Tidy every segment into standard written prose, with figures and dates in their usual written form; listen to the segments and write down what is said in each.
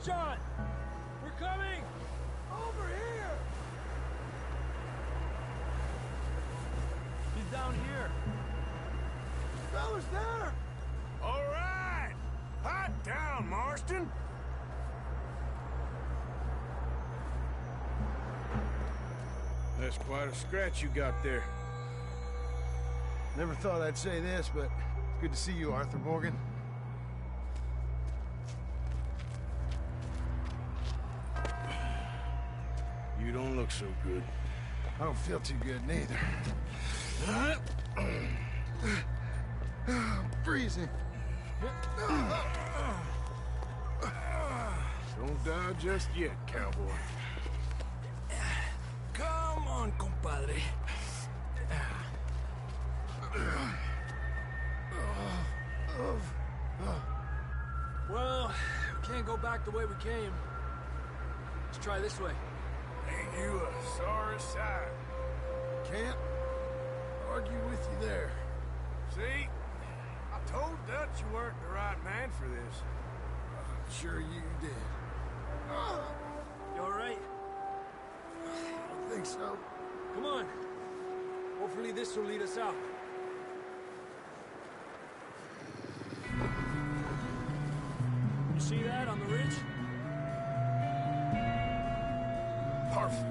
shot! We're coming! Over here! He's down here. Fellas there! All right! Hot down, Marston! That's quite a scratch you got there. Never thought I'd say this, but it's good to see you, Arthur Morgan. You don't look so good. I don't feel too good, neither. I'm freezing. Don't die just yet, cowboy. Come on, compadre. Well, we can't go back the way we came. Let's try this way. Ain't you a sorry sight? Can't argue with you there. See? I told Dutch you weren't the right man for this. I'm sure you did. You all right? I don't think so. Come on. Hopefully this will lead us out. You see that on the ridge? Perfect.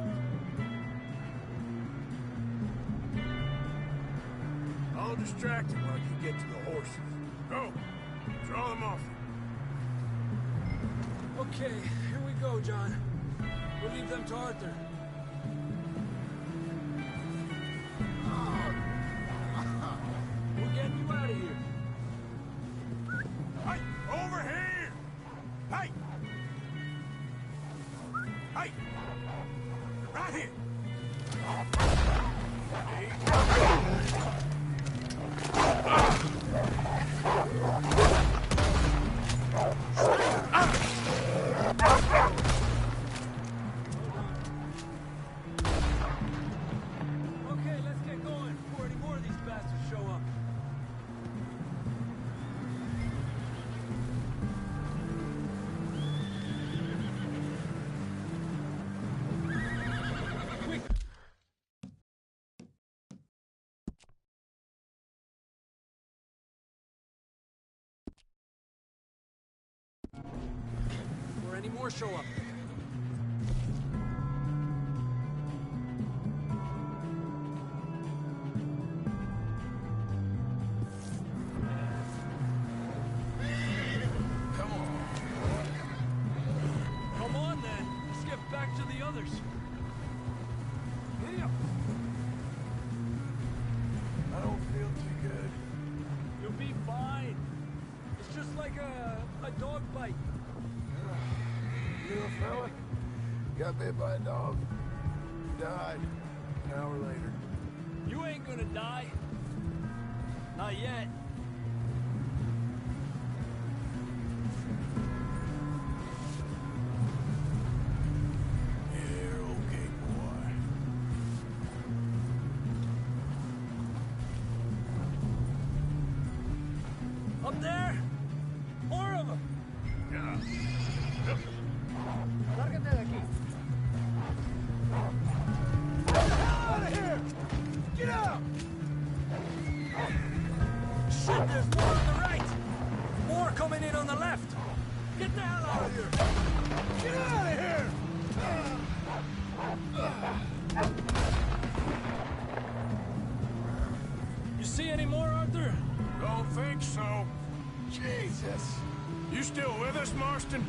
I'll distract him while you get to the horses. Go. Draw them off. Okay, here we go, John. We'll leave them to Arthur. We're getting you out of here. Hey, over here! Hey! Hey! Right here! Okay, let's get going before any more of these bastards show up. Quick! Before any more show up. Come on. Come on, then. Let's get back to the others. Giddy up. I don't feel too good. You'll be fine. It's just like a dog bite. Little fella got bit by a dog. Died an hour later. You ain't gonna die. Not yet. You're okay, boy. Up there? More of them. Lárgate de aquí. Out of here! Get out! Shit, there's more on the right. More coming in on the left. Get the hell out of here. Get out of here! You see any more, Arthur? Don't think so. Jesus! You still with us, Marston?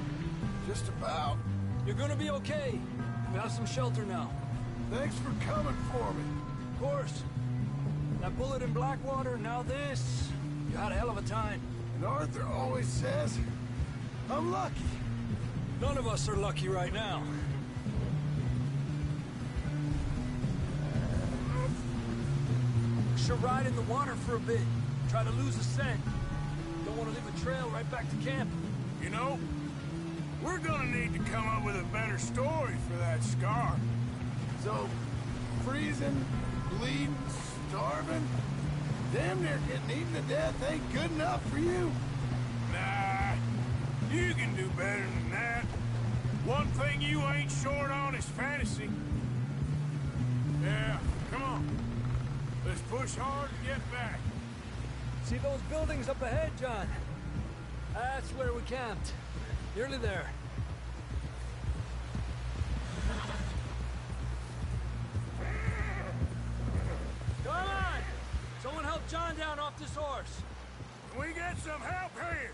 Just about. You're gonna be okay. We have some shelter now. Thanks for coming for me. Of course. That bullet in Blackwater, now this. You had a hell of a time. And Arthur always says, I'm lucky. None of us are lucky right now. Should ride in the water for a bit. Try to lose the scent. Don't want to leave a trail right back to camp. You know, we're gonna need to come up with a better story for that scar. So, freezing, bleeding, starving, damn near getting eaten to death ain't good enough for you. Nah, you can do better than that. One thing you ain't short on is fantasy. Yeah, come on. Let's push hard and get back. See those buildings up ahead, John? That's where we camped. Nearly there. Come on! Someone help John down off this horse. Can we get some help here?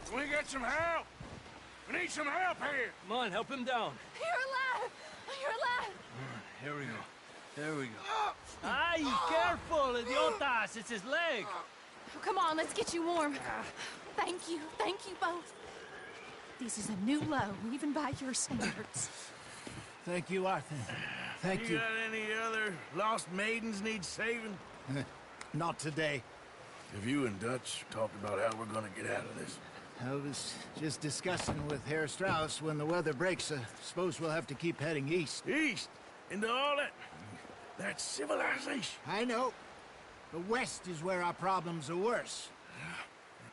Can we get some help? We need some help here. Come on, help him down. You're alive! You're alive! Here we go. There we go. Ay, careful, idiotas! It's his leg. Oh, come on, let's get you warm. Thank you both. This is a new low, even by your standards. Thank you, Arthur. Thank you. Got any other lost maidens need saving? Not today. Have you and Dutch talked about how we're gonna get out of this? I was just discussing with Herr Strauss when the weather breaks. Suppose we'll have to keep heading east. East? Into all that... That's civilization. I know. The west is where our problems are worse.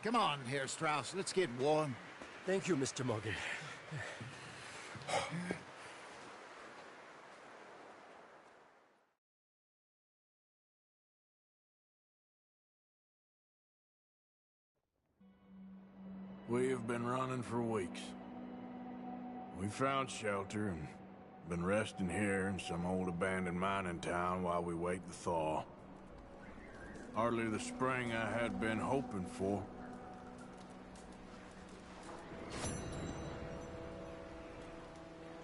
Come on, Herr Strauss. Let's get warm. Thank you, Mr. Morgan. We have been running for weeks. We found shelter and been resting here in some old abandoned mining town while we wait the thaw. Hardly the spring I had been hoping for.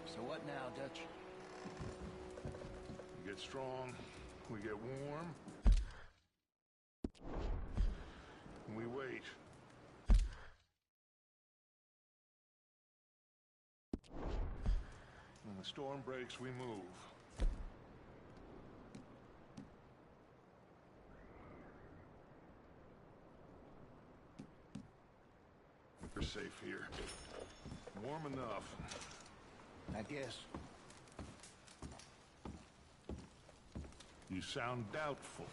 So what now, Dutch? We get strong, we get warm, and we wait. When the storm breaks, we move. We're safe here. Warm enough. I guess. You sound doubtful.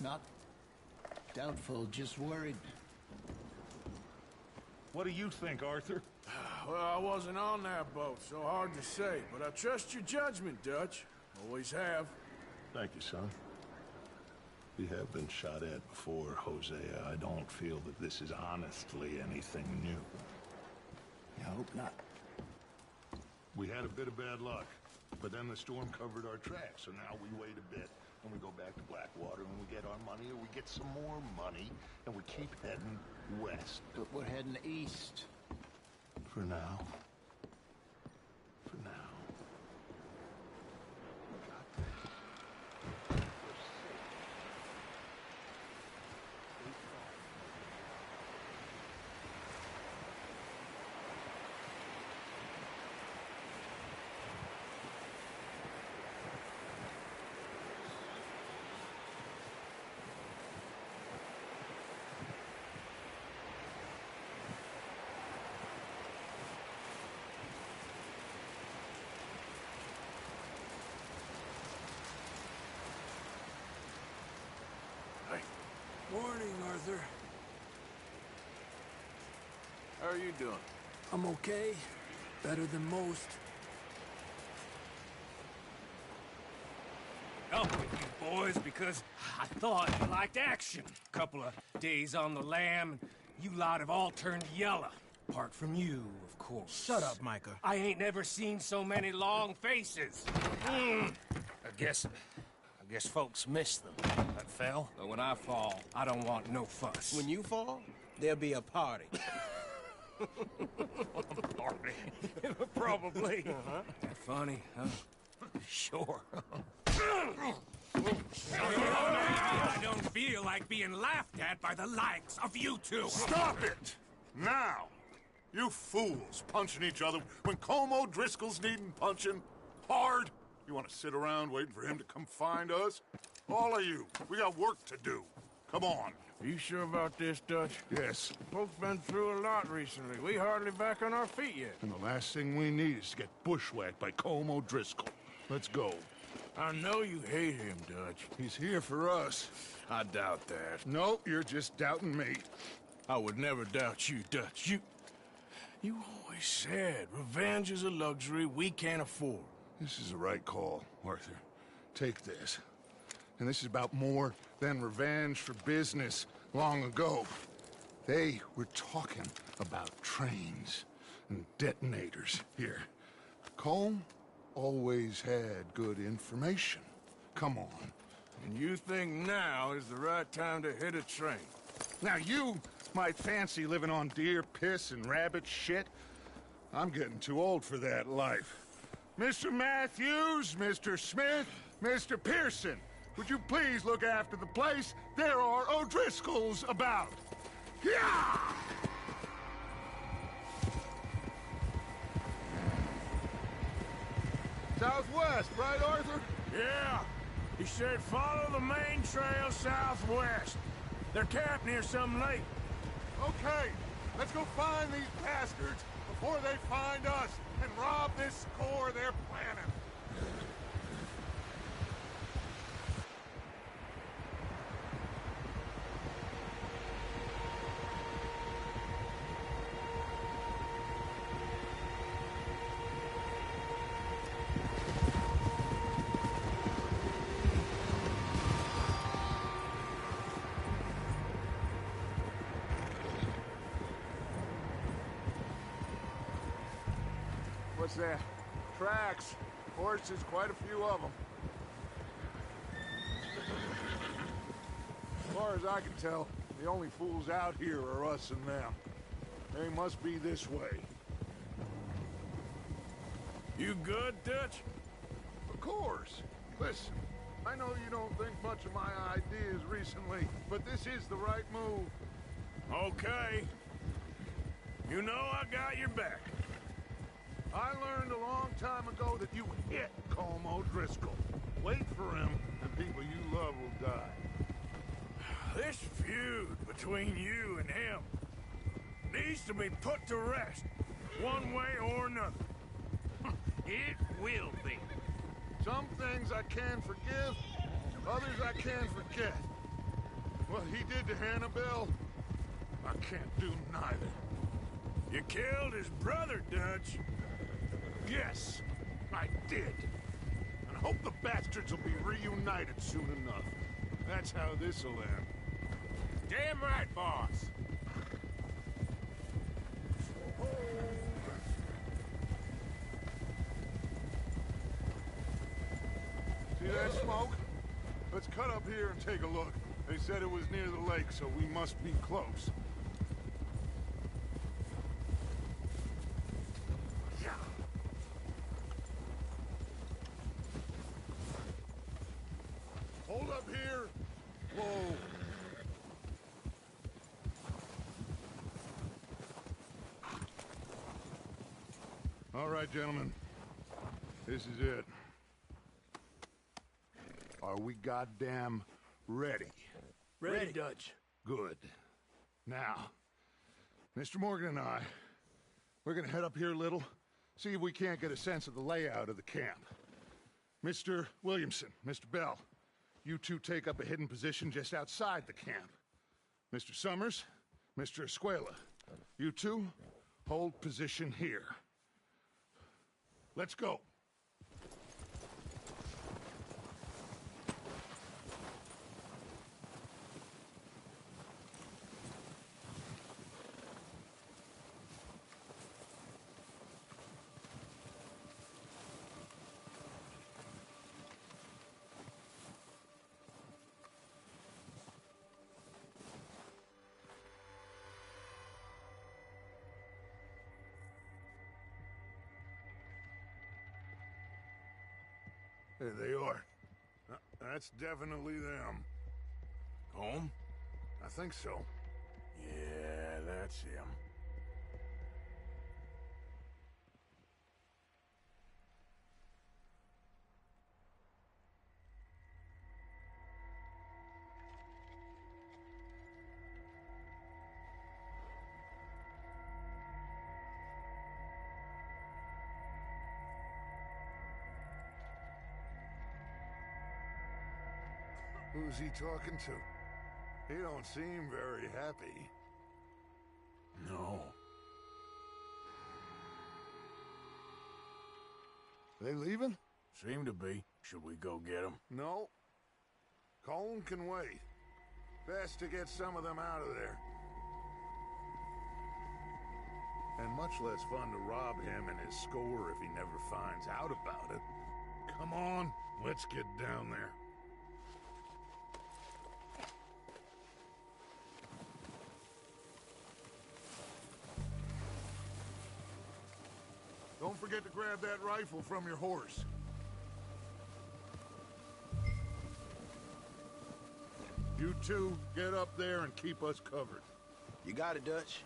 Not doubtful, just worried. What do you think, Arthur? Well, I wasn't on that boat, so hard to say. But I trust your judgment, Dutch. Always have. Thank you, son. We have been shot at before, Hosea. I don't feel that this is honestly anything new. I hope not. We had a bit of bad luck, but then the storm covered our tracks, so now we wait a bit, and we go back to Blackwater, and we get our money, or we get some more money, and we keep heading west. But we're heading east. For now. For now. Morning, Arthur. How are you doing? I'm okay. Better than most. Up with you boys because I thought you liked action. Couple of days on the lam, and you lot have all turned yellow. Apart from you, of course. Shut up, Micah. I ain't never seen so many long faces. I guess folks miss them. That fell. But when I fall, I don't want no fuss. When you fall, there'll be a party. Party. Probably. That funny, huh? Sure. I don't feel like being laughed at by the likes of you two. Stop it! Now! You fools punching each other when Como Driscoll's needing punching hard. You want to sit around waiting for him to come find us? All of you, we got work to do. Come on. Are you sure about this, Dutch? Yes. Folks been through a lot recently. We hardly back on our feet yet. And the last thing we need is to get bushwhacked by Como Driscoll. Let's go. I know you hate him, Dutch. He's here for us. I doubt that. No, you're just doubting me. I would never doubt you, Dutch. You always said revenge is a luxury we can't afford. This is the right call, Arthur. Take this. And this is about more than revenge for business long ago. They were talking about trains and detonators here. Colm always had good information. Come on. And you think now is the right time to hit a train? Now you might fancy living on deer piss and rabbit shit. I'm getting too old for that life. Mr. Matthews, Mr. Smith, Mr. Pearson, would you please look after the place? There are O'Driscolls about. Yeah! Southwest, right, Arthur? Yeah. He said follow the main trail southwest. They're camped near some lake. Okay, let's go find these bastards before they find us and rob this core they're planning. What's that? Tracks. Horses, quite a few of them. As far as I can tell, the only fools out here are us and them. They must be this way. You good, Dutch? Of course. Listen, I know you don't think much of my ideas recently, but this is the right move. Okay. You know I got your back. I learned a long time ago that you hit Colm O'Driscoll. Wait for him, and people you love will die. This feud between you and him needs to be put to rest, one way or another. It will be. Some things I can forgive, others I can forget. What he did to Hannibal, I can't do neither. You killed his brother, Dutch. Yes, I did. And I hope the bastards will be reunited soon enough. That's how this'll end. Damn right, boss. See that smoke? Let's cut up here and take a look. They said it was near the lake, so we must be close. Hold up here. Whoa. All right, gentlemen. This is it. Are we goddamn ready? Ready, Dutch. Good. Now, Mr. Morgan and I, we're gonna head up here a little, see if we can't get a sense of the layout of the camp. Mr. Williamson, Mr. Bell, you two take up a hidden position just outside the camp. Mr. Summers, Mr. Escuela, you two hold position here. Let's go. There they are. That's definitely them. Home? I think so. Yeah, that's him. Who's he talking to? He don't seem very happy. No. They leaving? Seem to be. Should we go get them? No. Colin can wait. Best to get some of them out of there. And much less fun to rob him and his score if he never finds out about it. Come on, let's get down there. Don't forget to grab that rifle from your horse. You two, get up there and keep us covered. You got it, Dutch.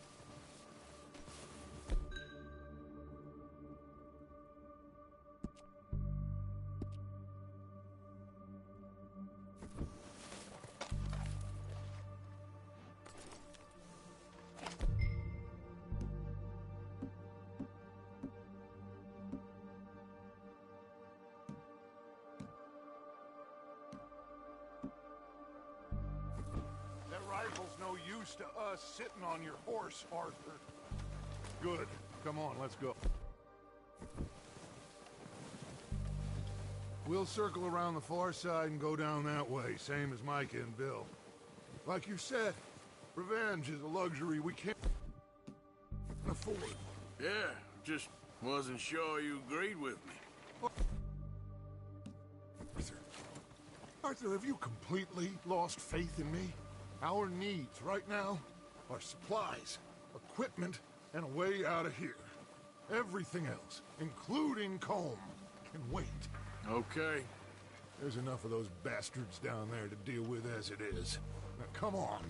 That rifle's no use to us sitting on your horse, Arthur. Good. Come on, let's go. We'll circle around the far side and go down that way, same as Micah and Bill. Like you said, revenge is a luxury we can't afford. Yeah, just wasn't sure you agreed with me. Arthur, have you completely lost faith in me? Our needs right now are supplies, equipment, and a way out of here. Everything else, including Colm, can wait. Okay. There's enough of those bastards down there to deal with as it is. Now come on.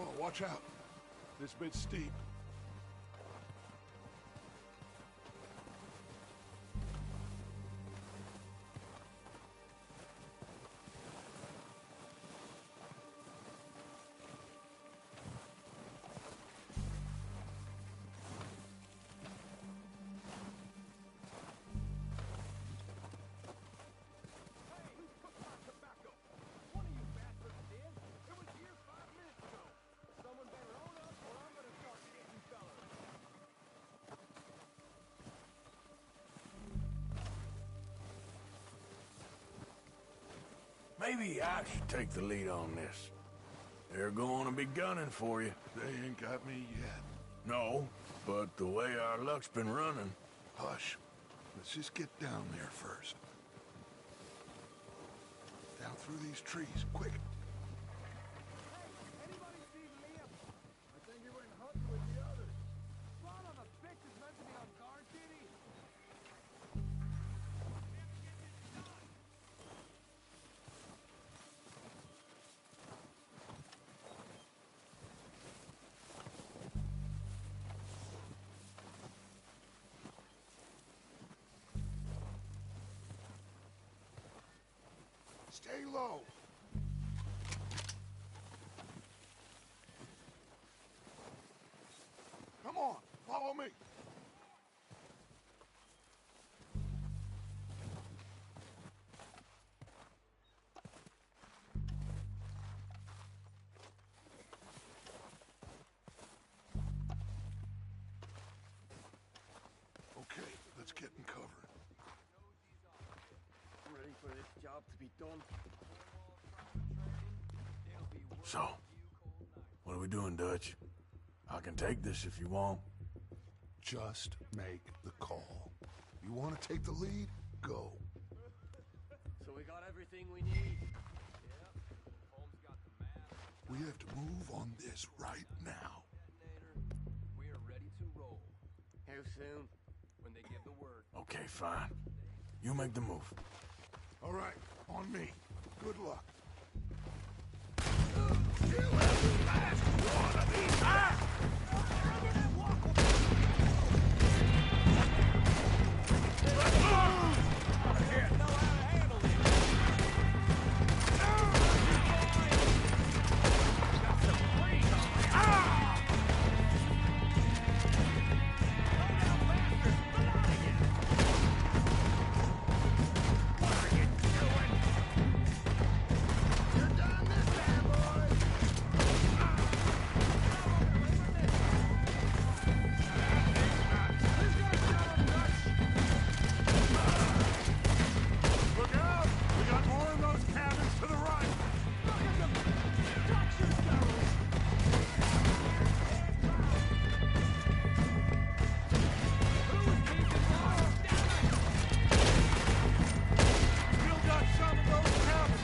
Oh, watch out. This bit's steep. Maybe I should take the lead on this. They're going to be gunning for you. They ain't got me yet. No, but the way our luck's been running... Hush. Let's just get down there first. Down through these trees, quick. Anybody see Liam? I think he went hunting with the others. Son of a bitch is meant to be on guard duty. Stay low. Come on, follow me. Okay, let's get in cover. Ready for this job to be done. So, what are we doing, Dutch? I can take this if you want. Just make the call. You want to take the lead? Go. So we got everything we need. Yep. Holmes got the map. We have to move on this right now. Detonator. We are ready to roll. How soon? when they give the word. Okay, fine. You make the move. All right, on me. Good luck. Look out! We got more of those cabins to the right! Still got some of those cabins!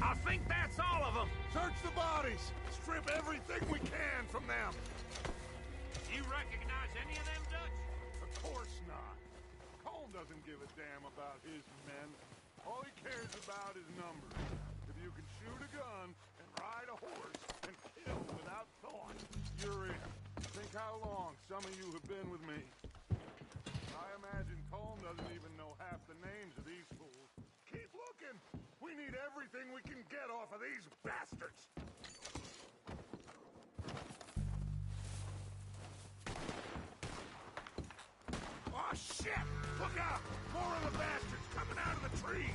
I think that's all of them. Search the bodies! Strip everything we can from them! You recognize any of them, Dutch? Of course not. Colm doesn't give a damn about his men. All he cares about is numbers. If you can shoot a gun and ride a horse and kill without thought, you're in. Think how long some of you have been with me. I imagine Colm doesn't even know half the names of these fools. Keep looking! We need everything we can get off of these bastards! Oh, shit! Look out! More of the bastards coming out of the trees!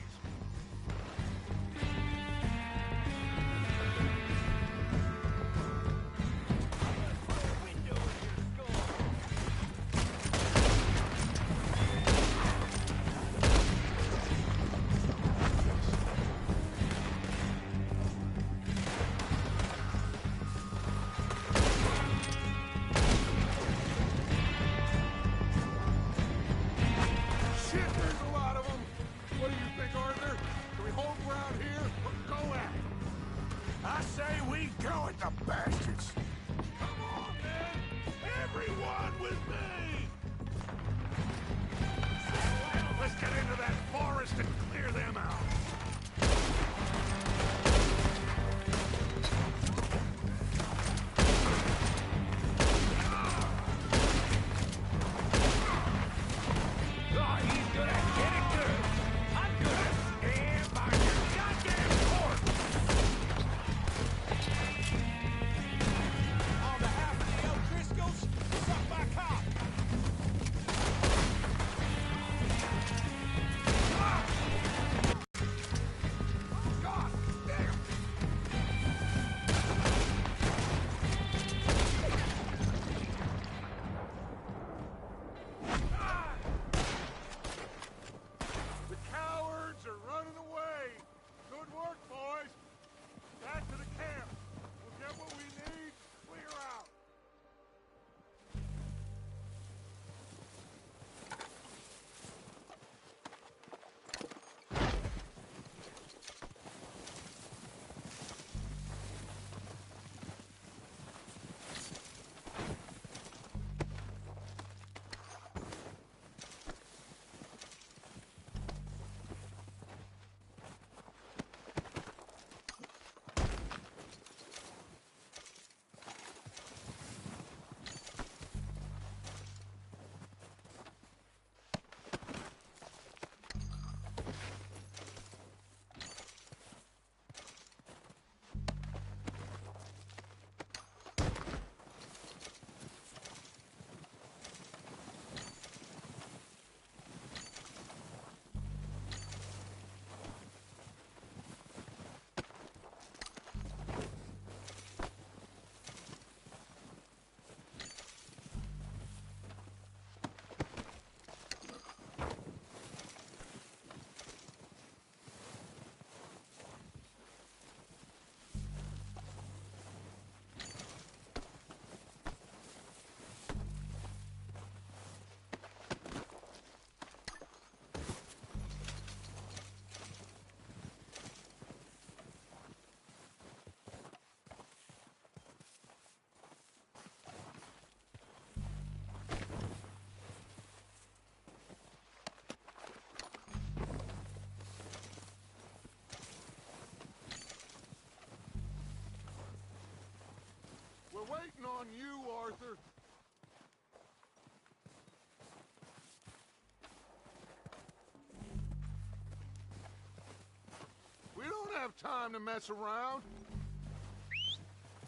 Shit, there's a lot of them! What do you think our time to mess around.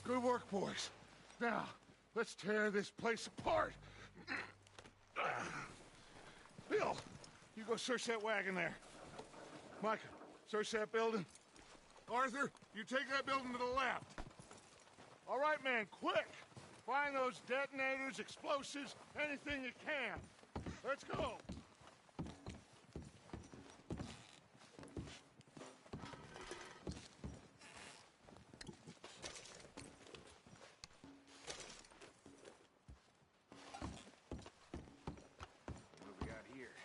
Good work, boys. Now, let's tear this place apart. Bill, you go search that wagon there. Micah, search that building. Arthur, you take that building to the left. All right, man, quick! Find those detonators, explosives, anything you can. Let's go! What we got here?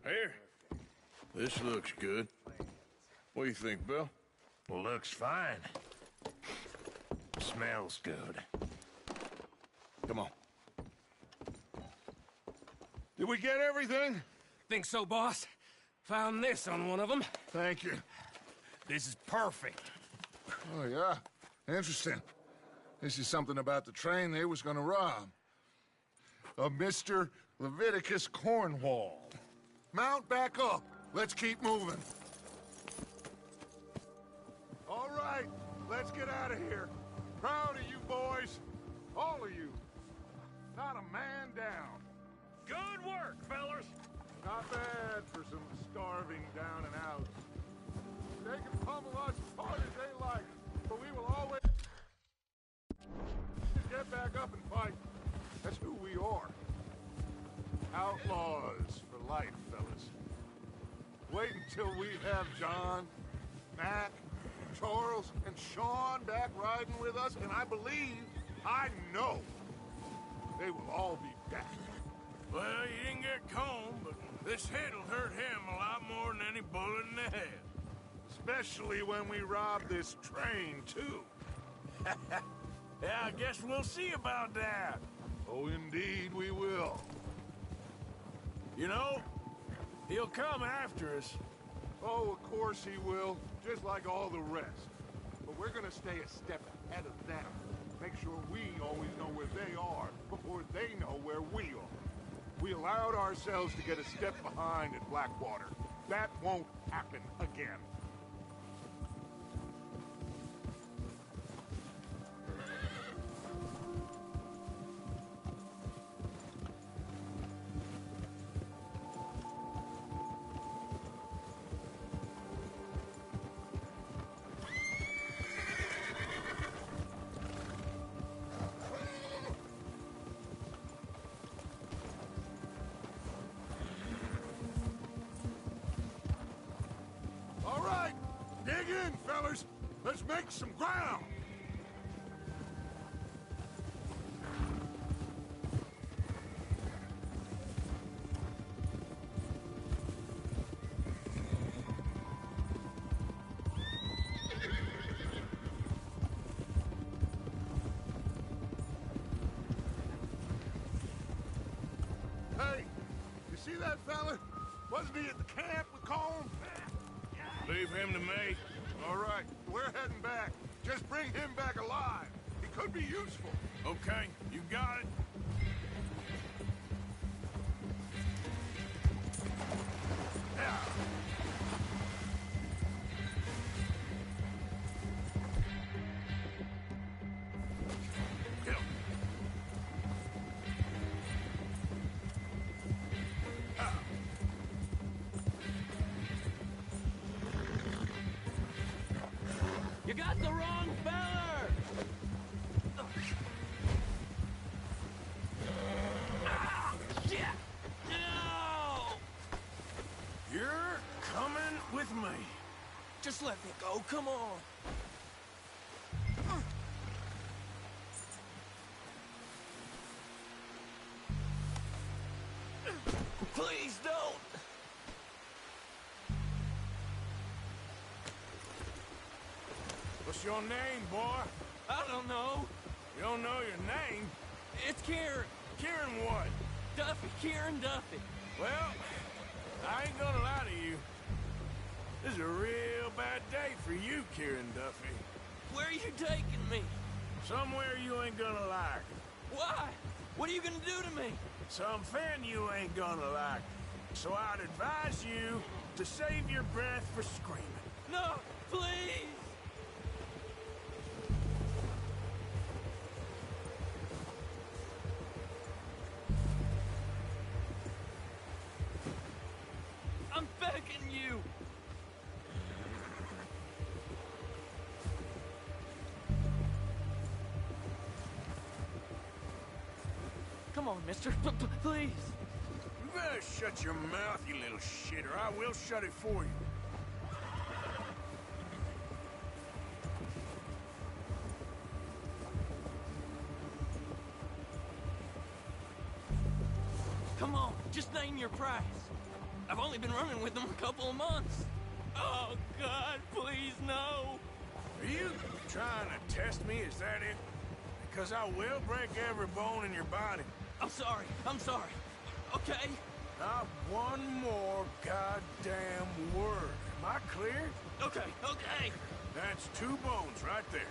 Here. This looks good. What do you think, Bill? Looks fine. Smells good. Come on. Did we get everything? Think so, boss? Found this on one of them. Thank you. This is perfect. Oh, yeah? Interesting. This is something about the train they was gonna rob. Of Mr. Leviticus Cornwall. Mount back up. Let's keep moving. All right, let's get out of here. Proud of you boys. All of you. Not a man down. Good work, fellas. Not bad for some starving down and outs. They can pummel us as hard as they like, but we will always get back up and fight. That's who we are. Outlaws for life, fellas. Wait until we have John, Mac, Charles, and Sean back riding with us, and I know, they will all be back. Well, you didn't get Combe, but this hit'll hurt him a lot more than any bullet in the head. Especially when we rob this train, too. Yeah, I guess we'll see about that. Oh, indeed we will. You know, he'll come after us. Oh, of course he will, just like all the rest. But we're gonna stay a step ahead of them. Make sure we always know where they are before they know where we are. We allowed ourselves to get a step behind at Blackwater. That won't happen again. Dig in, fellas! Let's make some ground! Hey, you see that fella? Wasn't he at the camp with Colm? Leave him to me. All right, we're heading back. Just bring him back alive. He could be useful. Okay, you got it. Yeah. Get him. You got the wrong feller! Ah, shit! No! You're coming with me. Just let me go, come on. Please don't! What's your name, boy? I don't know. You don't know your name? It's Kieran. Kieran what? Duffy, Kieran Duffy. Well, I ain't gonna lie to you. This is a real bad day for you, Kieran Duffy. Where are you taking me? Somewhere you ain't gonna like. Why? What are you gonna do to me? Something you ain't gonna like. So I'd advise you to save your breath for screaming. No, please! I'm begging you! Come on, mister. Please. You better shut your mouth, you little shit, or I will shut it for you. Come on, just name your price. I've only been running with them a couple of months. Oh, God, please, no. Are you trying to test me? Is that it? Because I will break every bone in your body. I'm sorry. Okay? Not one more goddamn word. Am I clear? Okay. That's 2 bones right there.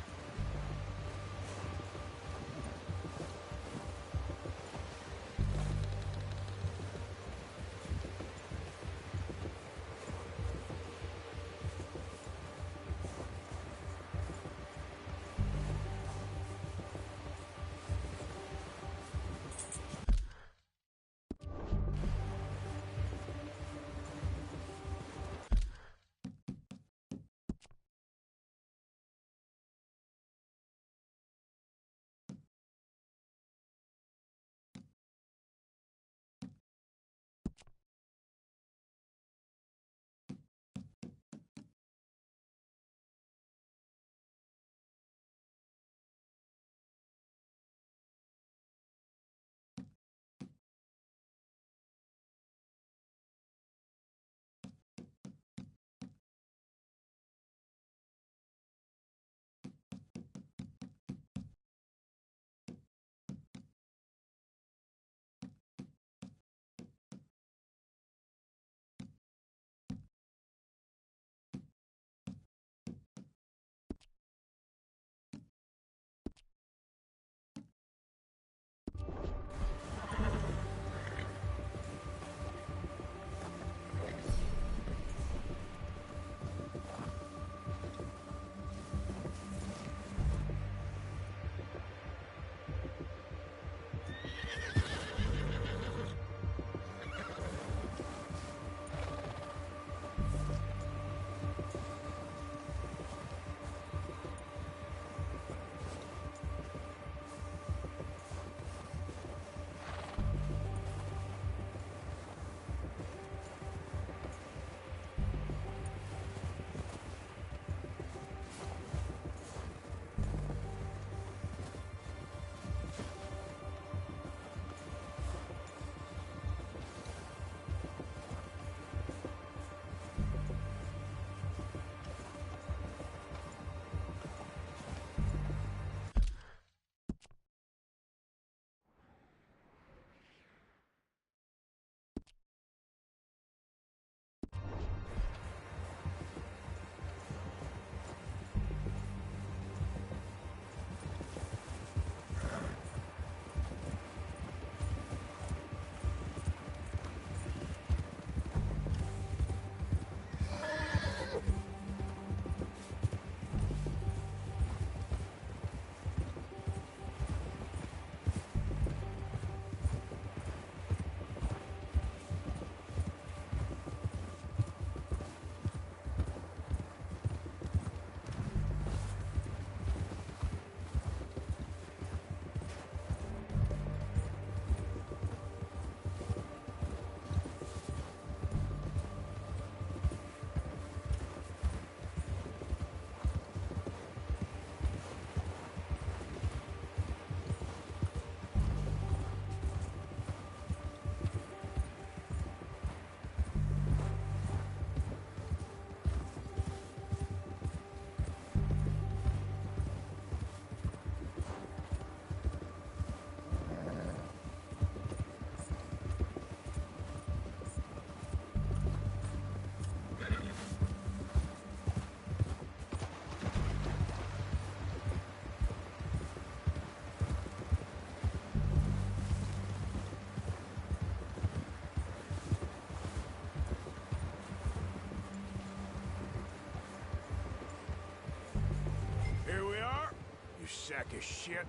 sack of shit.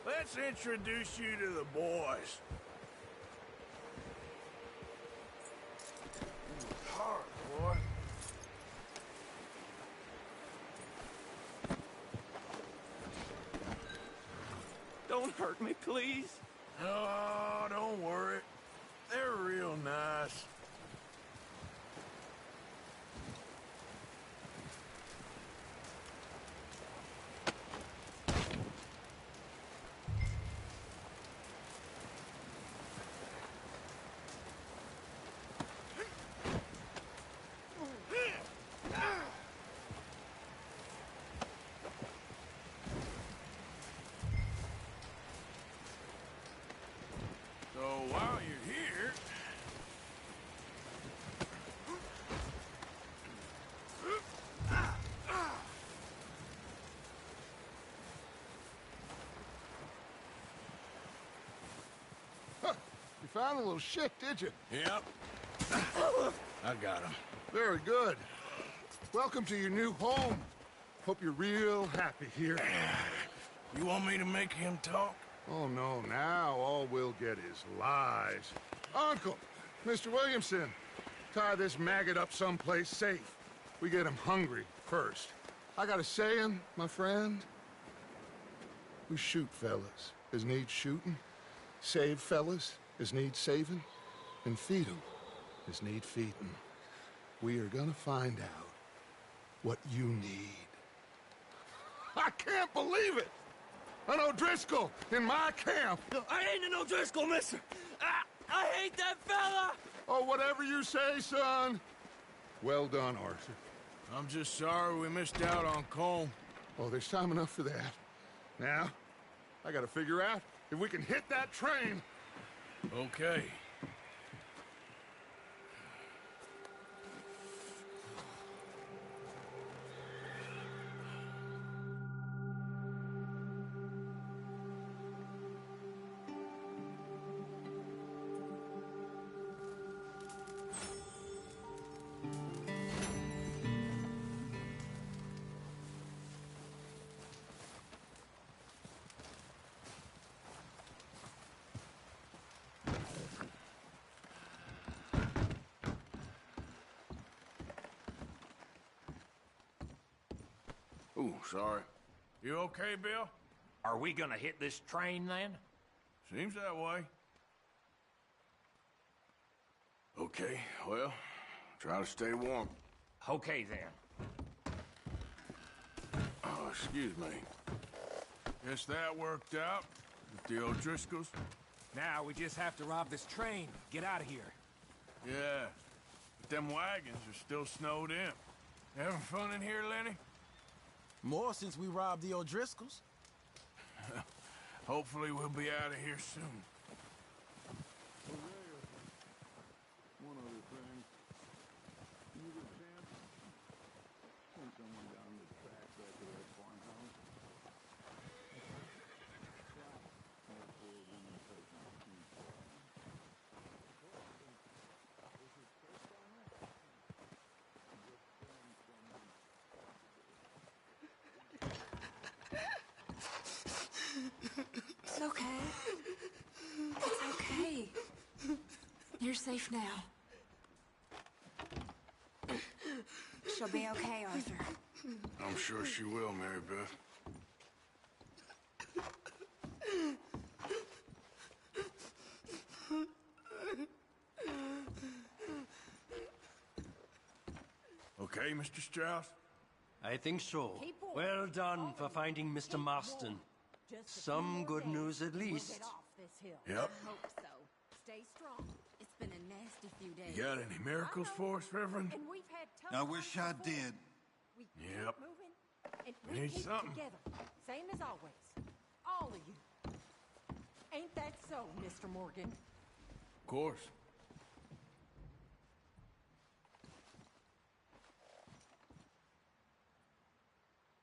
Let's introduce you to the boys. Hard, boy. Don't hurt me, please. Oh, don't worry. They're real nice. So while you're here... Huh. You found the little shit, did you? Yep. I got him. Very good. Welcome to your new home. Hope you're real happy here. You want me to make him talk? Oh, no, now all we'll get is lies. Uncle, Mr. Williamson, tie this maggot up someplace safe. We get him hungry first. I got a saying, my friend. We shoot fellas as need shooting, save fellas as need saving, and feed 'em as need feeding. We are gonna find out what you need. I can't believe it! An O'Driscoll in my camp! I ain't an O'Driscoll, mister! I hate that fella! Oh, whatever you say, son. Well done, Arthur. I'm just sorry we missed out on Colm. Oh, there's time enough for that. Now, I gotta figure out if we can hit that train. Okay. Ooh, sorry. You okay, Bill? Are we gonna hit this train then? Seems that way. Okay, well, try to stay warm. Okay then. Oh, excuse me. Guess that worked out with the O'Driscolls. Now we just have to rob this train. Get out of here. Yeah, but them wagons are still snowed in. Having fun in here, Lenny? More since we robbed the O'Driscolls. Hopefully we'll be out of here soon. One other thing. Can you get a chance? Send someone down the track back to that farmhouse. It's okay. It's okay. You're safe now. She'll be okay, Arthur. I'm sure she will, Mary Beth. Okay, Mr. Strauss? I think so. Well done for finding Mr. Marston. Some good news at least. Yep. Hope so. Stay strong. It's been a nasty few days. You got any miracles for us, Reverend? And we've had I wish I did. We Yep. keep moving, and We need keep something. together. Same as always. All of you. Ain't that so, Mr. Morgan? Of course.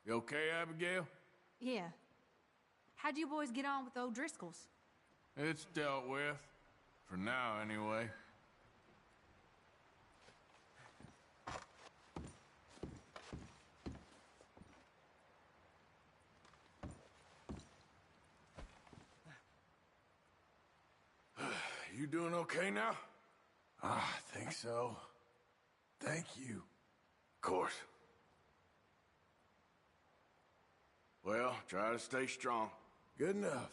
You okay, Abigail? Yeah. How'd you boys get on with the O'Driscolls? It's dealt with. For now, anyway. You doing okay now? I think so. Thank you. Of course. Well, try to stay strong. Good enough.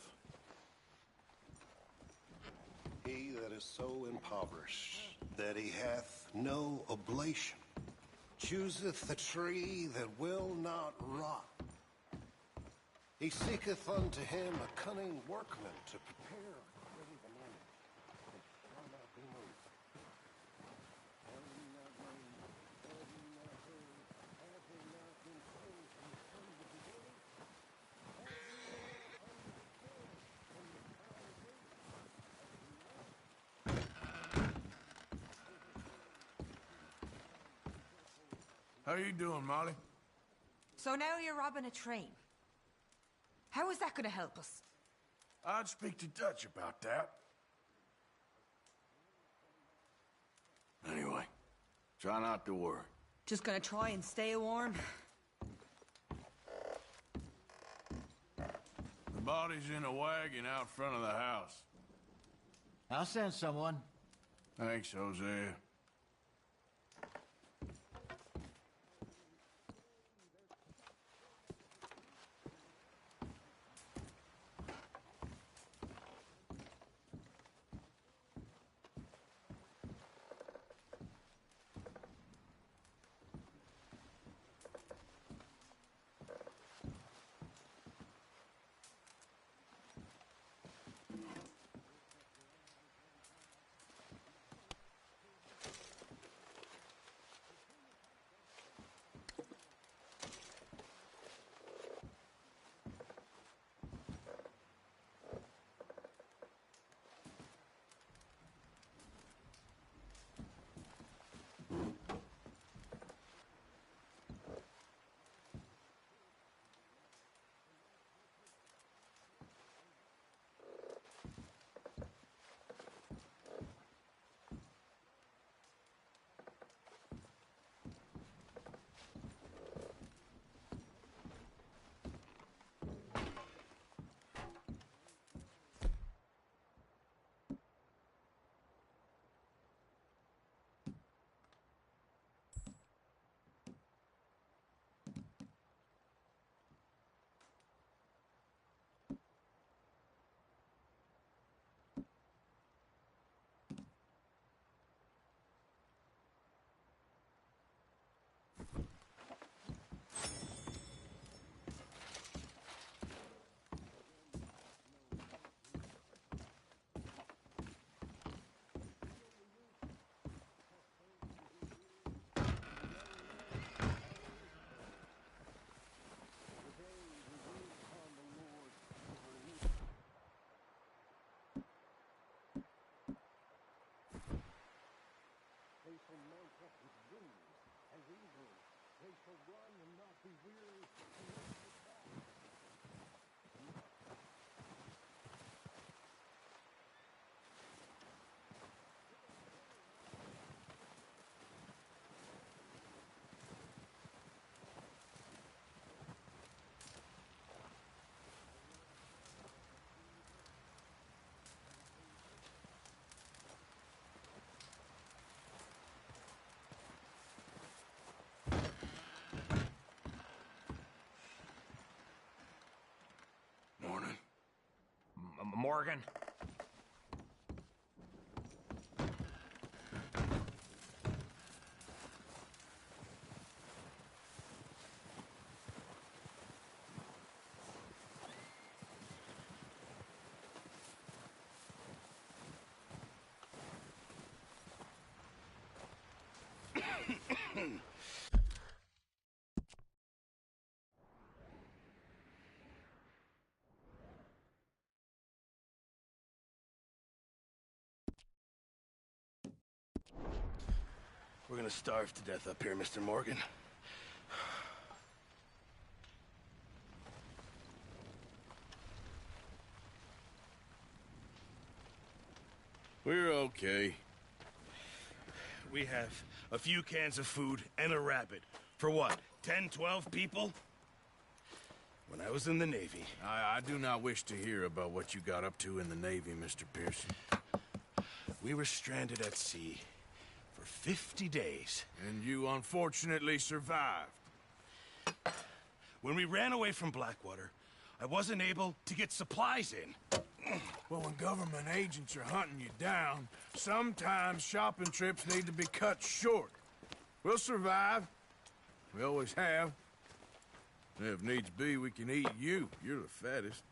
He that is so impoverished that he hath no oblation chooseth the tree that will not rot. He seeketh unto him a cunning workman to prepare a graven image that shall not be moved. Have ye not known? Have ye not heard? Have they not been told from the beginning? Have ye not understood from the foundation? How you doing, Molly? So now you're robbing a train. How is that gonna help us? I'd speak to Dutch about that. Anyway, try not to worry. Just gonna try and stay warm? The body's in a wagon out front of the house. I'll send someone. Thanks, Hosea. They shall mount up with wings as eagles. They shall run and not be weary, and not be tired. Morning. Morgan? We're gonna starve to death up here, Mr. Morgan. We're okay. We have a few cans of food and a rabbit. For what, 10, 12 people? When I was in the Navy... I do not wish to hear about what you got up to in the Navy, Mr. Pearson. we were stranded at sea for 50 days. And you unfortunately survived. When we ran away from Blackwater, I wasn't able to get supplies in. Well, when government agents are hunting you down, sometimes shopping trips need to be cut short. We'll survive. We always have. If needs be, we can eat you. You're the fattest.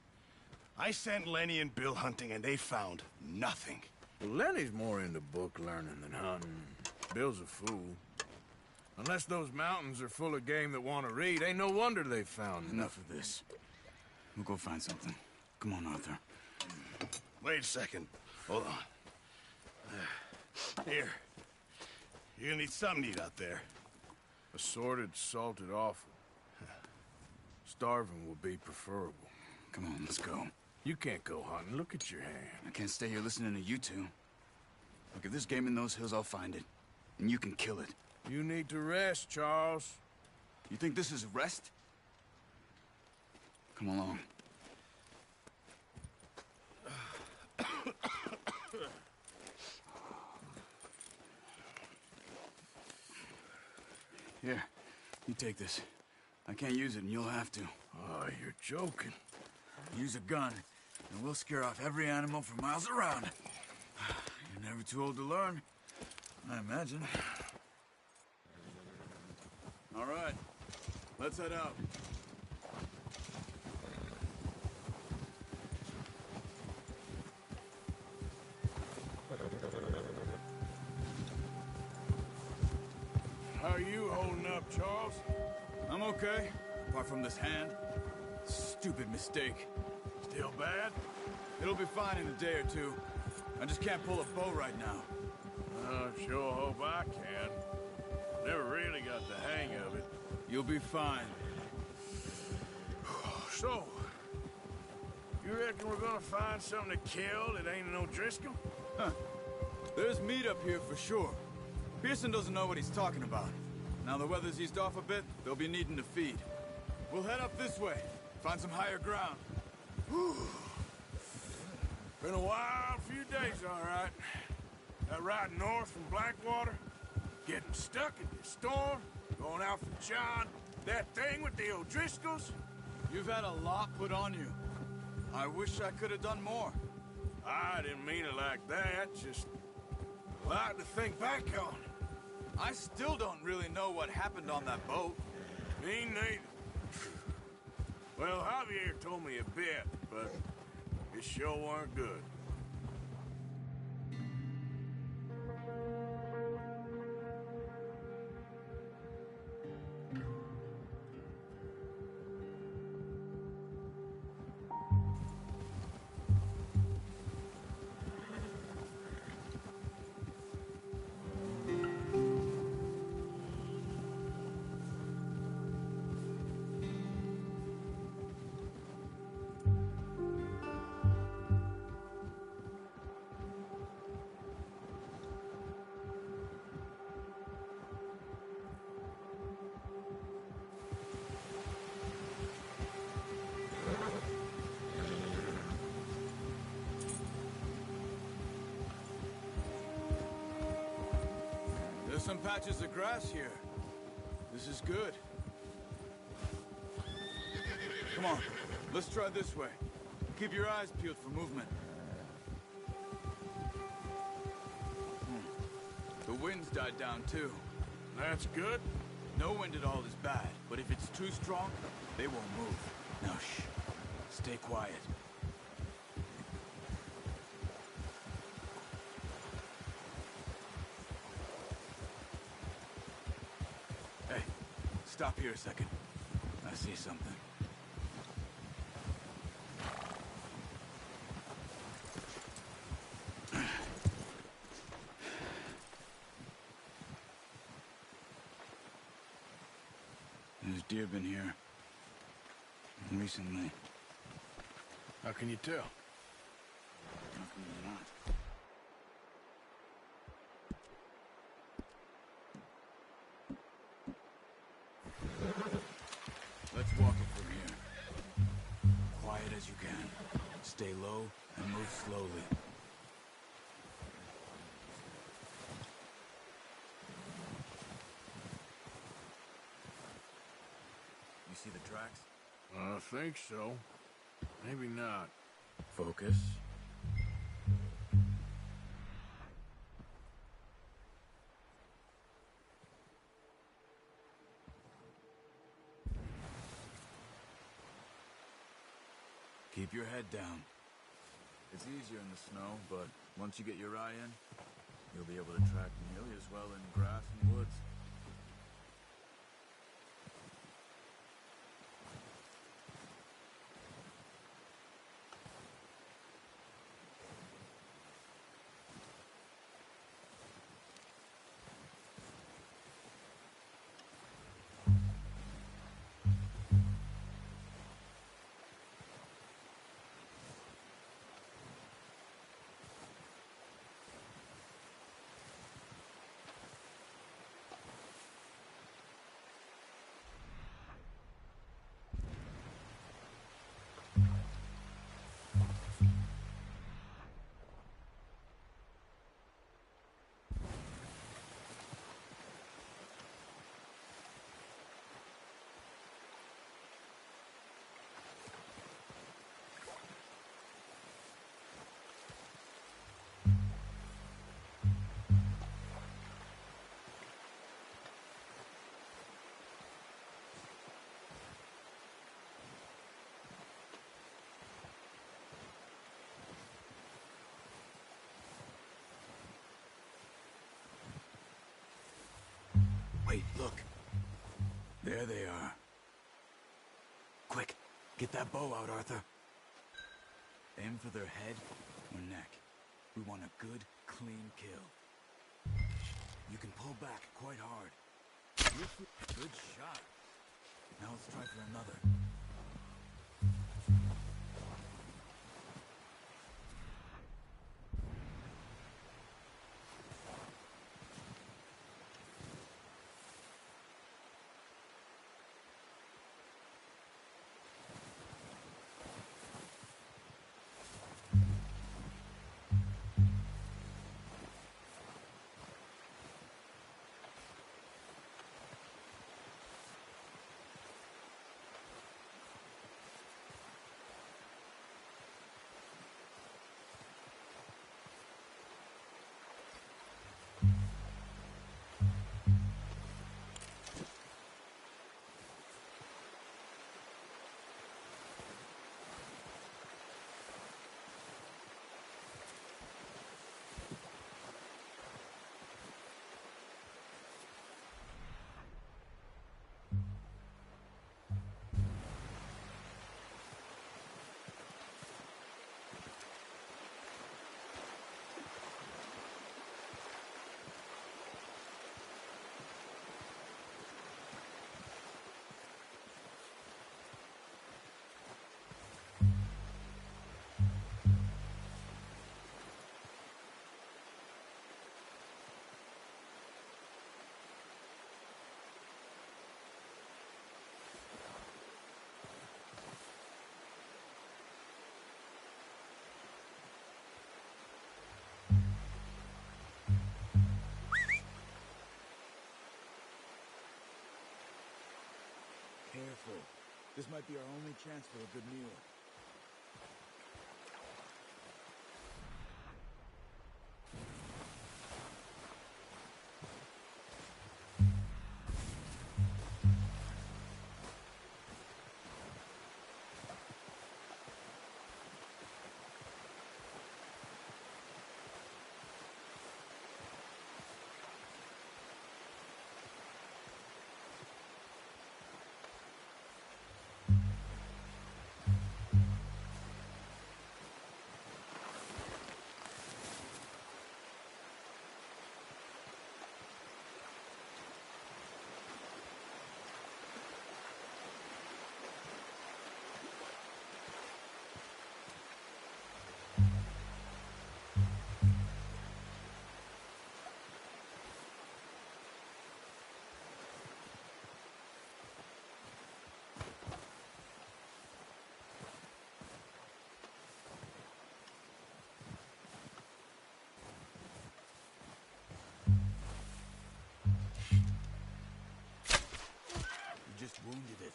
I sent Lenny and Bill hunting, and they found nothing. Well, Lenny's more into book learning than hunting. Bill's a fool. Unless those mountains are full of game that want to read, ain't no wonder they found Enough of this. We'll go find something. Come on, Arthur. Wait a second. Hold on. Here. You're gonna need something to eat out there. Assorted, salted offal. Starving will be preferable. Come on, let's go. You can't go hunting. Look at your hand. I can't stay here listening to you two. Look, if there's game in those hills, I'll find it. And you can kill it. You need to rest, Charles. You think this is rest? Come along. Here, you take this. I can't use it, and you'll have to. Oh, you're joking. Use a gun, and we'll scare off every animal for miles around. You're never too old to learn, I imagine. All right, let's head out. How are you holding up, Charles? I'm okay, apart from this hand. Stupid mistake. Still bad? It'll be fine in a day or two. I just can't pull a bow right now. I sure hope I can. Never really got the hang of it. You'll be fine. So, you reckon we're gonna find something to kill that ain't an O'Driscoll? Huh. There's meat up here for sure. Pearson doesn't know what he's talking about. Now the weather's eased off a bit, they'll be needing to feed. We'll head up this way, find some higher ground. Whew. Been a wild few days, all right. That ride north from Blackwater, getting stuck in the storm, going out from John, that thing with the O'Driscolls. You've had a lot put on you. I wish I could have done more. I didn't mean it like that, just a lot to think back on. I still don't really know what happened on that boat. Me neither. Well, Javier told me a bit, but it sure weren't good. There's some patches of grass here. This is good. Come on, let's try this way. Keep your eyes peeled for movement. The wind's died down too. That's good. No wind at all is bad, but if it's too strong, they won't move. Now shh, stay quiet. Hey, stop here a second. I see something. There's deer been here. Recently. How can you tell? How come you're not? Let's walk it from here. Quiet as you can. Stay low and move slowly. see the tracks? I think so. Maybe not. Focus. Keep your head down. It's easier in the snow, but once you get your eye in, you'll be able to track nearly as well in grass and woods. Wait, look. There they are. Quick, get that bow out, Arthur. Aim for their head or neck. We want a good, clean kill. You can pull back quite hard. Good shot. Now let's try for another. Careful. This might be our only chance for a good meal. You just wounded it.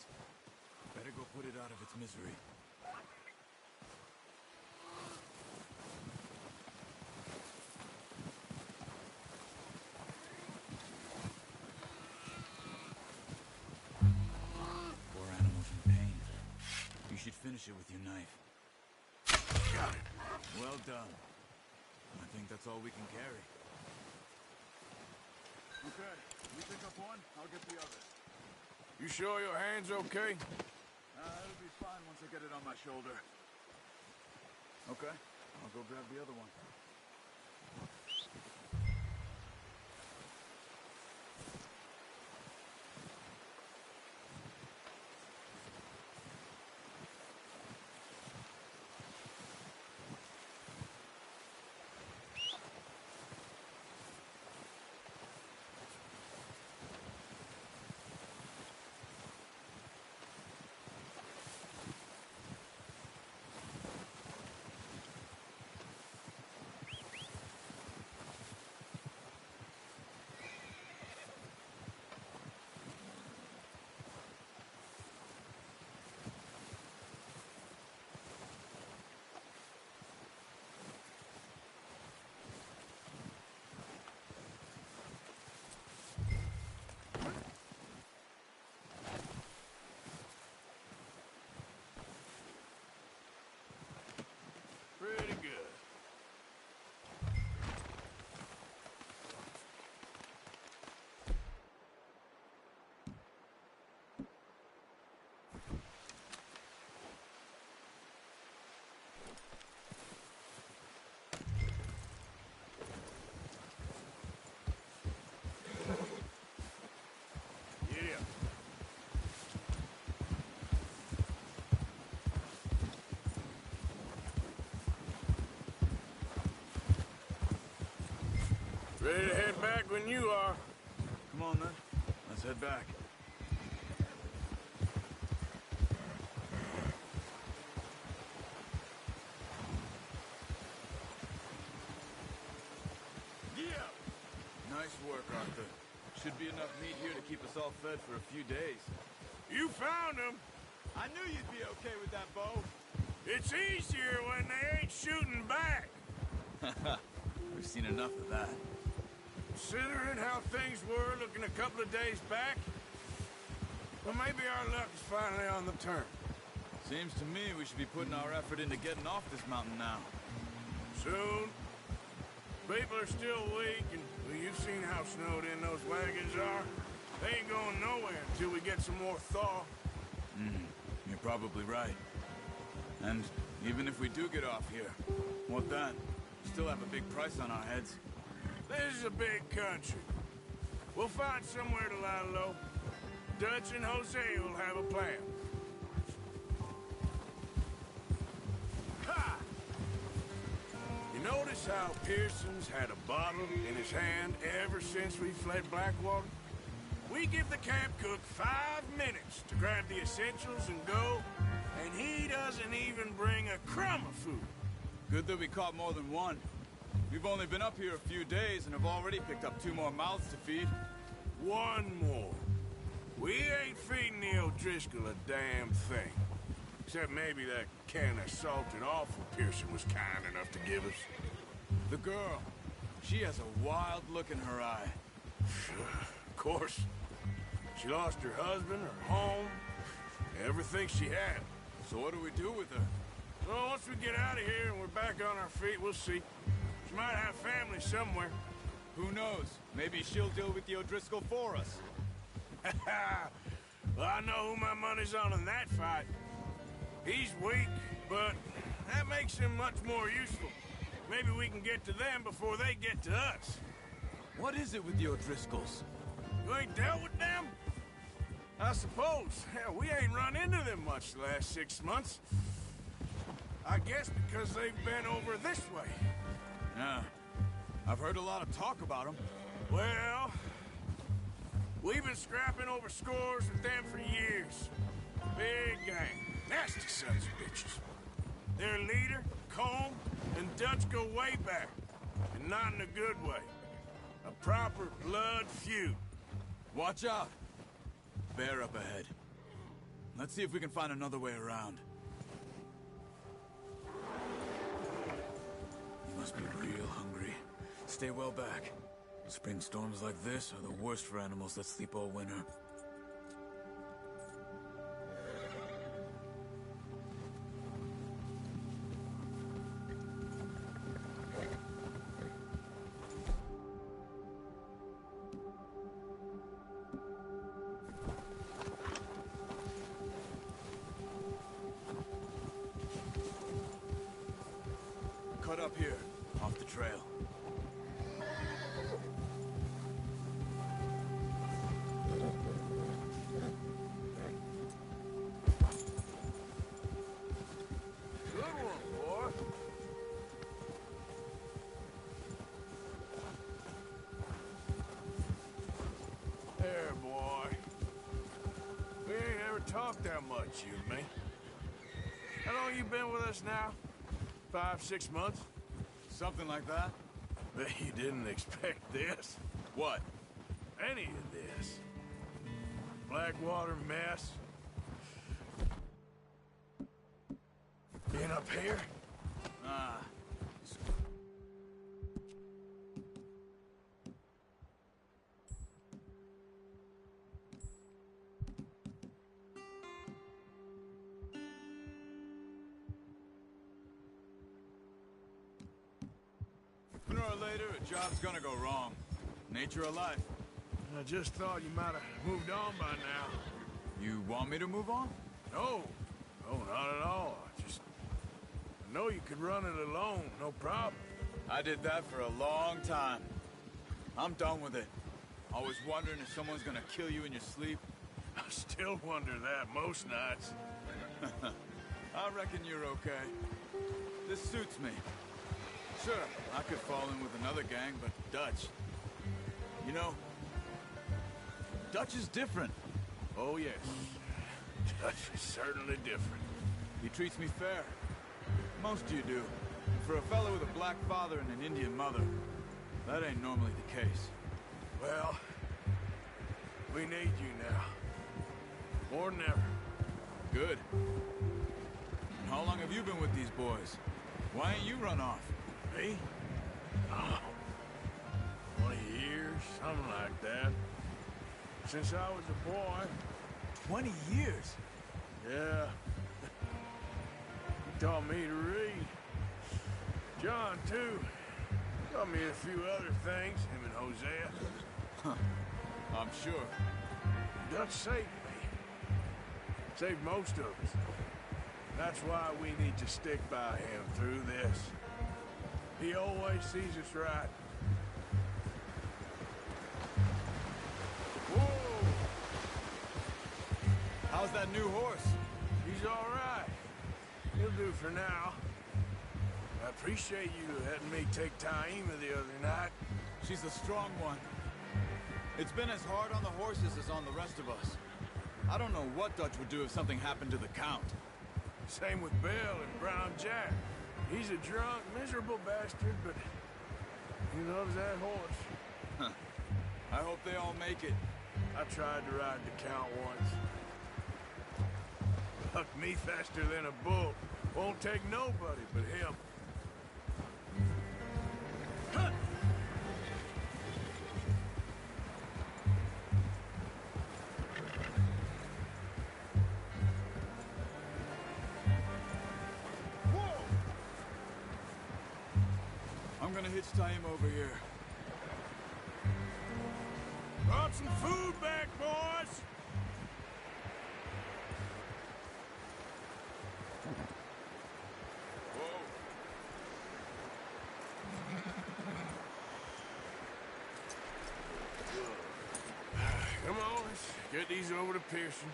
Better go put it out of its misery. Poor animal's in pain. You should finish it with your knife. Got it. Well done. I think that's all we can carry. Okay, you pick up one, I'll get the other. You sure your hand's okay? It'll be fine once I get it on my shoulder. Okay, I'll go grab the other one. Pretty good. Yeah. Ready to head back when you are. Come on, then. Let's head back. Yeah! Nice work, Arthur. Should be enough meat here to keep us all fed for a few days. You found him. I knew you'd be okay with that bow. It's easier when they ain't shooting back. We've seen enough of that. Considering how things were looking a couple of days back, well, maybe our luck is finally on the turn. Seems to me we should be putting our effort into getting off this mountain now. Soon. People are still weak, and well, you've seen how snowed in those wagons are. They ain't going nowhere until we get some more thaw. You're probably right. And even if we do get off here, what then? Still have a big price on our heads. This is a big country. We'll find somewhere to lie low. Dutch and Jose will have a plan. Ha! You notice how Pearson's had a bottle in his hand ever since we fled Blackwater? We give the camp cook 5 minutes to grab the essentials and go, and he doesn't even bring a crumb of food. Good that we caught more than one. We've only been up here a few days and have already picked up 2 more mouths to feed. 1 more. We ain't feeding the O'Driscoll a damn thing. Except maybe that can of salted offal Pearson was kind enough to give us. The girl. She has a wild look in her eye. Of course. She lost her husband, her home, everything she had. So what do we do with her? Well, once we get out of here and we're back on our feet, we'll see. She might have family somewhere. Who knows? Maybe she'll deal with the O'Driscoll for us. Well, I know who my money's on in that fight. He's weak, but that makes him much more useful. Maybe we can get to them before they get to us. What is it with the O'Driscolls? You ain't dealt with them? I suppose. Hell, we ain't run into them much the last 6 months. I guess because they've been over this way. Yeah. I've heard a lot of talk about them. Well, we've been scrapping over scores with them for years. Big gang. Nasty sons of bitches. Their leader, Colm, and Dutch go way back. And not in a good way. A proper blood feud. Watch out. Bear up ahead. Let's see if we can find another way around. You must be real hungry. Stay well back. Spring storms like this are the worst for animals that sleep all winter. Cut up here, off the trail. Good one, boy. There, boy. We ain't ever talked that much, you and me. How long you been with us now? 5, 6 months? Something like that? Bet you didn't expect this. What? Any of this. Blackwater mess. Being up here? Ah. Sooner or later, a job's gonna go wrong. Nature of life. I just thought you might have moved on by now. You want me to move on? No. No, not at all. I know you could run it alone, no problem. I did that for a long time. I'm done with it. Always wondering if someone's gonna kill you in your sleep. I still wonder that most nights. I reckon you're okay. This suits me. Sure, I could fall in with another gang, but Dutch... You know, Dutch is different. Oh, yes. Dutch is certainly different. He treats me fair. Most of you do. For a fellow with a black father and an Indian mother, that ain't normally the case. Well, we need you now. More than ever. Good. And how long have you been with these boys? Why ain't you run off? Me? Oh, 20 years, something like that. Since I was a boy. 20 years? Yeah. He taught me to read. John, too. Taught me a few other things, him and Hosea. Huh. I'm sure. Dutch saved me. Saved most of us. That's why we need to stick by him through this. He always sees us right. Whoa! How's that new horse? He's all right. He'll do for now. I appreciate you letting me take Taima the other night. She's a strong one. It's been as hard on the horses as on the rest of us. I don't know what Dutch would do if something happened to the Count. Same with Bill and Brown Jack. He's a drunk, miserable bastard, but he loves that horse. Huh. I hope they all make it. I tried to ride the Count once. Bucked me faster than a bull. Won't take nobody but him. I'm gonna hitch Taima over here. Brought some food back, boys! Whoa. Come on, let's get these over to Pearson.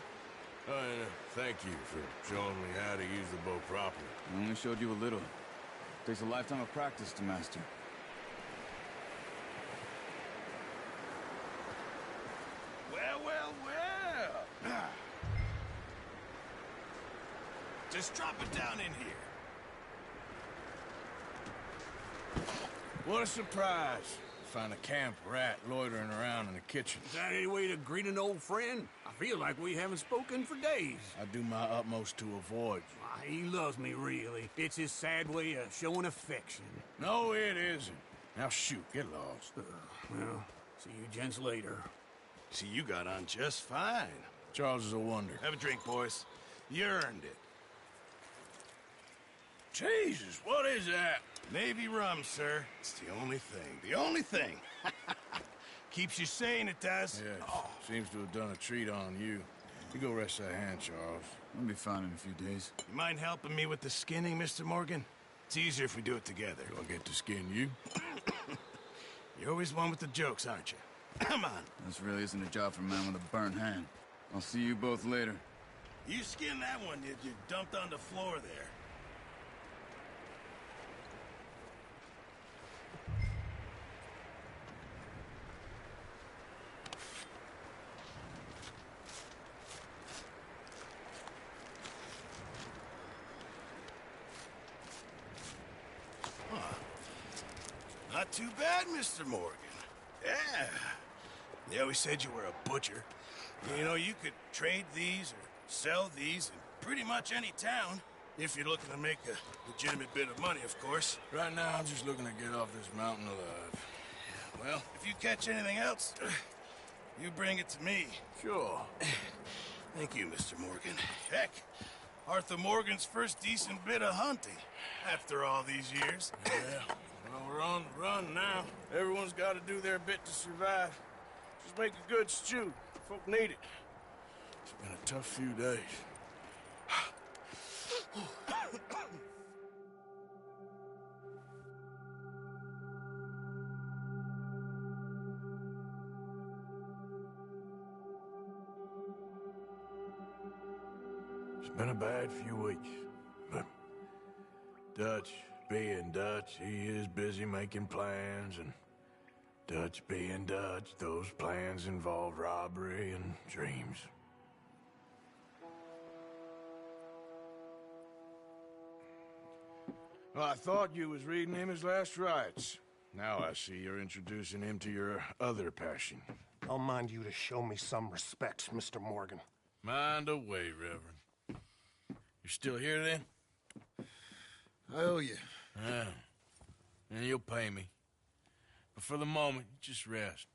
And thank you for showing me how to use the bow properly. I only showed you a little. Takes a lifetime of practice to master. Well, well, well! Just drop it down in here. What a surprise. find a camp rat loitering around in the kitchen. Is that any way to greet an old friend? I feel like we haven't spoken for days. I do my utmost to avoid you. Why, he loves me, really. It's his sad way of showing affection. No, it isn't. Now shoot, get lost. Well, see you gents later. See, you got on just fine. Charles is a wonder. Have a drink, boys. You earned it. Jesus, what is that? Navy rum, sir. It's the only thing. The only thing. Keeps you sane, it does. Yes, seems to have done a treat on you. You go rest that hand, Charles. I'll be fine in a few days. You mind helping me with the skinning, Mr. Morgan? It's easier if we do it together. Do I get to skin you? You're always one with the jokes, aren't you? Come on. This really isn't a job for a man with a burnt hand. I'll see you both later. You skinned that one, did you? Dumped on the floor there. Not too bad, Mr. Morgan. Yeah. They always said you were a butcher. You know, you could trade these or sell these in pretty much any town. If you're looking to make a legitimate bit of money, of course. Right now, I'm just looking to get off this mountain alive. Well, if you catch anything else, you bring it to me. Sure. Thank you, Mr. Morgan. Heck, Arthur Morgan's first decent bit of hunting after all these years. Yeah. Well, we're on the run now. Everyone's got to do their bit to survive. Just make a good stew. Folk need it. It's been a tough few days. It's been a bad few weeks, but Dutch being Dutch, he is busy making plans, and Dutch being Dutch, those plans involve robbery and dreams. Well, I thought you was reading him his last rites. Now I see you're introducing him to your other passion. I'll mind you to show me some respect, Mr. Morgan. Mind away, Reverend. You still here, then? I owe you. Yeah. And you'll pay me. But for the moment, just rest.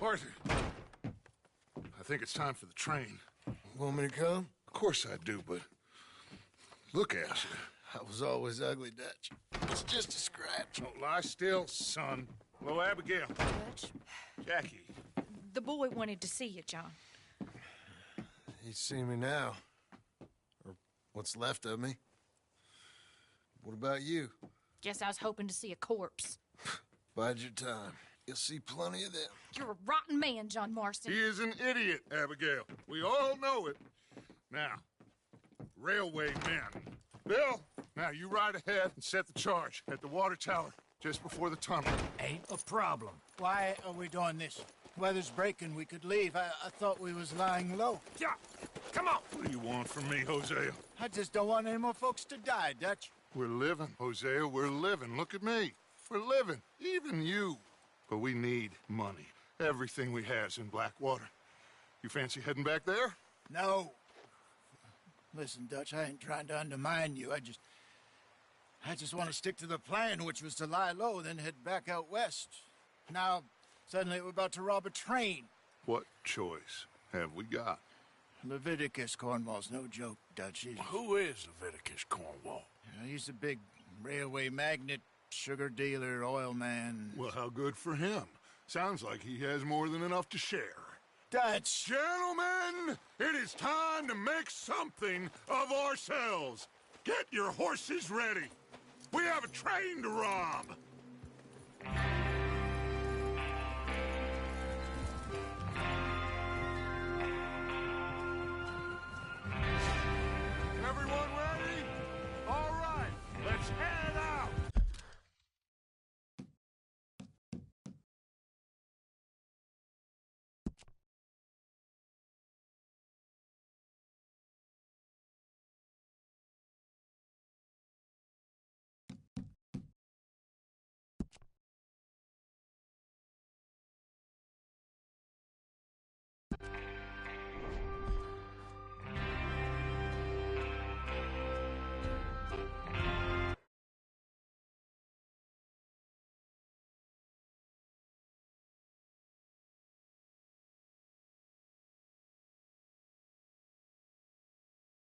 Arthur, I think it's time for the train. Want me to come? Of course I do, but look at you. I was always ugly, Dutch. It's just a scratch. Don't lie still, son. Hello, Abigail. Dutch, Jackie. the boy wanted to see you, John. He's seen me now. Or what's left of me. What about you? Guess I was hoping to see a corpse. Bide your time. You'll see plenty of them. You're a rotten man, John Marston. He is an idiot, Abigail. We all know it. Now, railway men. Bill, now you ride ahead and set the charge at the water tower just before the tunnel. Ain't a problem. Why are we doing this? Weather's breaking. We could leave. I thought we was lying low. Yeah, come on. What do you want from me, Hosea? I just don't want any more folks to die, Dutch. We're living, Hosea. We're living. Look at me. We're living. Even you. But we need money. Everything we has in Blackwater. You fancy heading back there? No. Listen, Dutch, I ain't trying to undermine you. I just want to stick to the plan, which was to lie low, then head back out west. Now, suddenly we're about to rob a train. What choice have we got? Leviticus Cornwall's no joke, Dutch. Who is Leviticus Cornwall? He's a big railway magnate, sugar dealer, oil man. Well, how good for him. Sounds like he has more than enough to share. Dutch! Gentlemen, it is time to make something of ourselves. Get your horses ready. We have a train to rob.